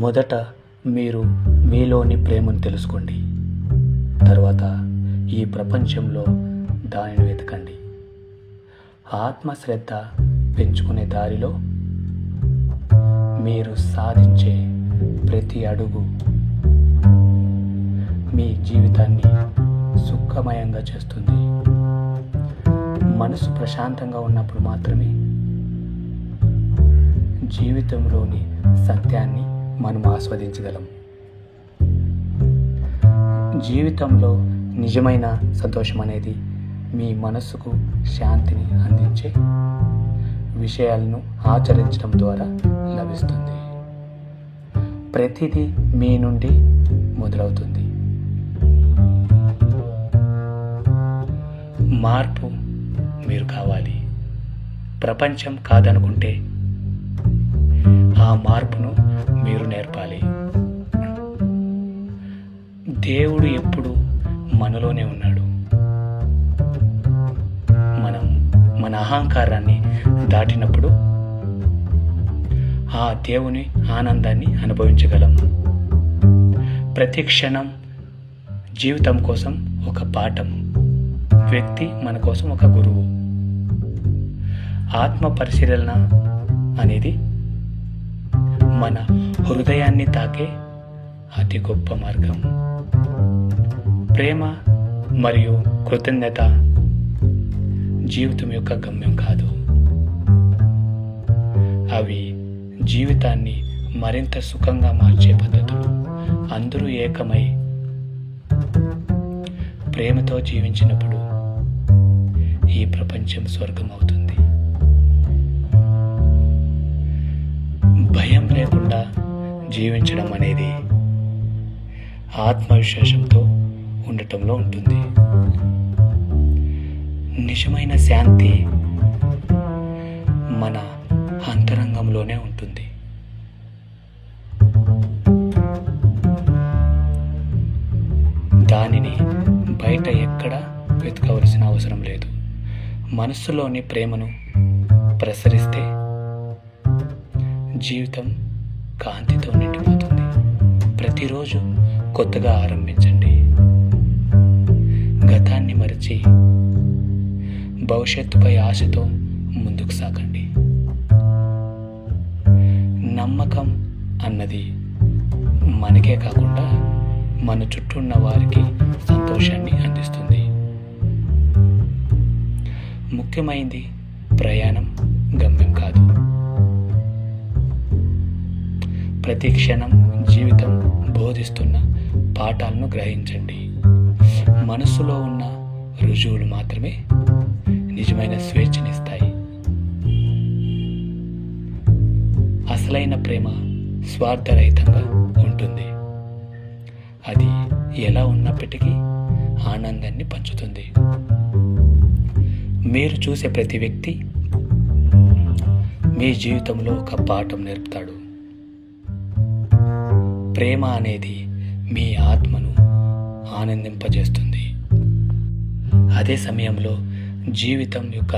మొదట మీరు మీలోని ప్రేమను తెలుసుకోండి. తర్వాత ఈ ప్రపంచంలో దానిని వెతకండి. ఆత్మశ్రద్ధ పెంచుకునే దారిలో మీరు సాధించే ప్రతి అడుగు మీ జీవితాన్ని సుఖమయంగా చేస్తుంది. మనసు ప్రశాంతంగా ఉన్నప్పుడు మాత్రమే జీవితంలోని సత్యాన్ని మనం ఆస్వాదించగలం. జీవితంలో నిజమైన సంతోషం అనేది మీ మనస్సుకు శాంతిని అందించే విషయాలను ఆచరించడం ద్వారా లభిస్తుంది. ప్రతిదీ మీ నుండి మొదలవుతుంది. మార్పు మీరు కావాలి. ప్రపంచం కాదనుకుంటే ఆ మార్పును మీరు నేర్పాలి. దేవుడు ఎప్పుడు మనలోనే ఉన్నాడు. మనం మన అహంకారాన్ని దాటినప్పుడు ఆ దేవుని ఆనందాన్ని అనుభవించగలం. ప్రతి క్షణం జీవితం కోసం ఒక పాఠం, వ్యక్తి మన కోసం ఒక గురువు. ఆత్మ పరిశీలన అనేది మన హృదయాన్ని తాకే అతి గొప్ప మార్గం. ప్రేమ మరియు కృతజ్ఞత జీవితం యొక్క గమ్యం కాదు. అవి జీవితాన్ని మరింత సుఖంగా మార్చే పద్ధతులు. అందరూ ఏకమై ప్రేమతో జీవించినప్పుడు ఈ ప్రపంచం స్వర్గం అవుతుంది. భయం లేకుండా జీవించడం అనేది ఆత్మవిశ్వాసంతో ఉండటంలో ఉంటుంది. నిజమైన శాంతి మన అంతరంగంలోనే ఉంటుంది. దానిని బయట ఎక్కడా వెతకవలసిన అవసరం లేదు. మనస్సులోని ప్రేమను ప్రసరిస్తే జీవితం కాంతితో నిండిపోతుంది. ప్రతిరోజు కొత్తగా ఆరంభించండి. గతాన్ని మరచి భవిష్యత్తుపై ఆశతో ముందుకు సాగండి. నమ్మకం అన్నది మనకే కాకుండా మన చుట్టూ ఉన్న వారికి సంతోషాన్ని అందిస్తుంది. ముఖ్యమైనది ప్రయాణం, గమ్యం కాదు. ప్రతి క్షణం జీవితం బోధిస్తున్న పాఠాలను గ్రహించండి. మనస్సులో ఉన్న రుజువులు మాత్రమే నిజమైన స్వేచ్ఛనిస్తాయి. అసలైన ప్రేమ స్వార్థరహితంగా ఉంటుంది. అది ఎలా ఉన్నప్పటికీ ఆనందాన్ని పంచుతుంది. మీరు చూసే ప్రతి వ్యక్తి మీ జీవితంలో ఒక పాఠం నేర్పుతాడు. ప్రేమ అనేది మీ ఆత్మను ఆనందింపజేస్తుంది. అదే సమయంలో జీవితం యొక్క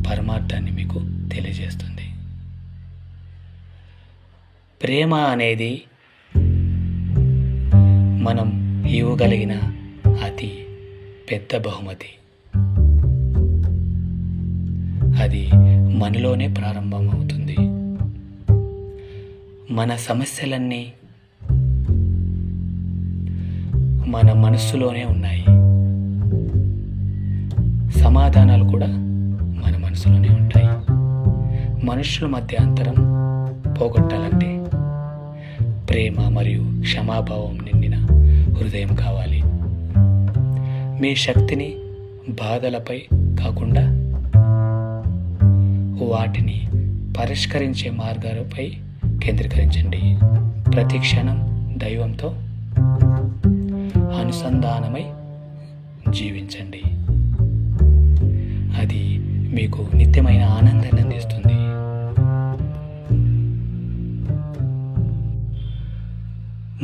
పరమార్థాన్ని మీకు తెలియజేస్తుంది. ప్రేమ అనేది మనం ఇవ్వగలిగిన అతి పెద్ద బహుమతి. అది మనలోనే ప్రారంభమవుతుంది. మన సమస్యలన్నీ మన మనస్సులోనే ఉన్నాయి. సమాధానాలు కూడా మన మనసులోనే ఉంటాయి. మనుషుల మధ్య అంతరం పోగొట్టాలంటే ప్రేమ మరియు క్షమాభావం నిండిన హృదయం కావాలి. మీ శక్తిని బాధలపై కాకుండా వాటిని పరిష్కరించే మార్గాలపై కేంద్రీకరించండి. ప్రతి క్షణం దైవంతో అనుసంధానమై జీవించండి. అది మీకు నిత్యమైన ఆనందాన్ని అందిస్తుంది.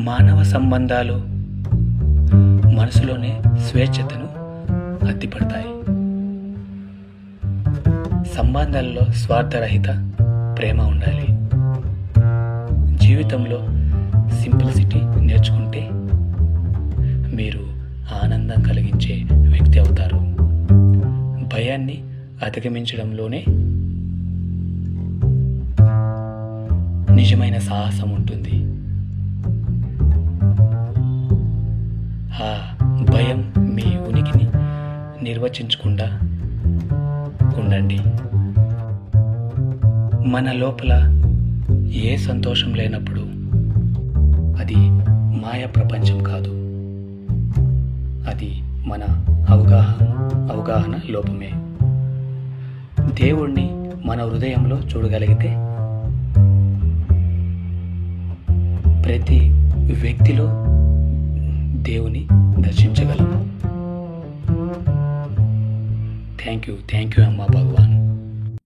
మానవ సంబంధాలు మనసులోనే స్వేచ్ఛతను అద్దిపడతాయి. సంబంధాల్లో స్వార్థరహిత ప్రేమ ఉండాలి. జీవితంలో సింప్లిసిటీ నేర్చుకుంటే మీరు ఆనందం కలిగించే వ్యక్తి అవుతారు. భయాన్ని అధిగమించడంలోనే నిజమైన సాహసం ఉంటుంది. ఆ భయం మీ ఉనికిని నిర్వచించకుండా ఉండండి. మన లోపల ఏ సంతోషం లేనప్పుడు అది మాయా ప్రపంచం కాదు, అది మన అవగాహన లోపమే. దేవుణ్ణి మన హృదయంలో చూడగలిగితే ప్రతి వ్యక్తిలో దేవుని దర్శించగలము. థ్యాంక్ యూ అమ్మా భగవాన్.